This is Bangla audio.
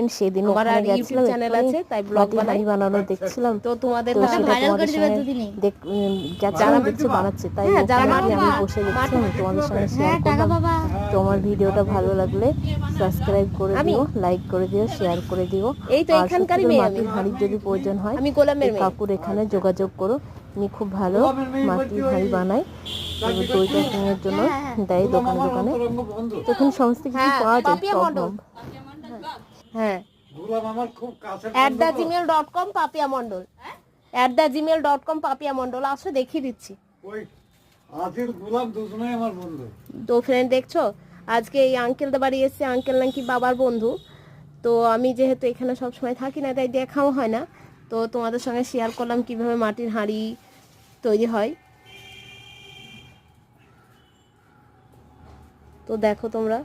সেদিন আমার ওখানে আর ইউটিউব গেছিলাম, চ্যানেল আছে তাই ব্লগ মাটির বানাই। হাঁড়ি বানানো দেখছিলাম, তো তোমাদের তো সাথে সেটা ভাইরাল তোমাদের করে দিবে সঙ্গে দুদিনই। যারা দেখছে বানাচ্ছে, তাই হ্যাঁ, যারা ওখানে মাটি আমি বসে দেখছিলাম, তোমাদের সঙ্গে শেয়ার করলাম। তো আমার ভিডিওটা ভালো লাগলে সাবস্ক্রাইব করে আমি দিও, লাইক করে দিও, শেয়ার করে দিও। এই তো আর সত্যি এখানকারই করে মেয়ে, মাটির হাঁড়ির যদি প্রয়োজন হয়, আমি গোলামের এই মেয়ে। কাকুর এখানে যোগাযোগ করো, উনি খুব ভালো মাটির হাঁড়ি বানায়। দই প্যাকিংয়ের জন্য দেয় দোকানে দোকানে, তো এখানে সমস্ত কিছু হ্যাঁ, পাওয়া যায়, পাপিয়া টপ মণ্ডল। মপ। হ্যাঁ, @gmail.com পাপিয়া মণ্ডল, @gmail.com পাপিয়া মণ্ডল। আসো দেখিয়ে দিচ্ছি। তো ফ্রেন্ড দেখছো, আজকে এই আঙ্কেলদের বাড়ি এসছে, আঙ্কেল নাকি বাবার বন্ধু। তো আমি যেহেতু এখানে সব সময় থাকি না, তাই দেখাও হয় না। তো তোমাদের সঙ্গে শেয়ার করলাম কিভাবে মাটির হাঁড়ি তৈরি হয়। তো দেখো তোমরা।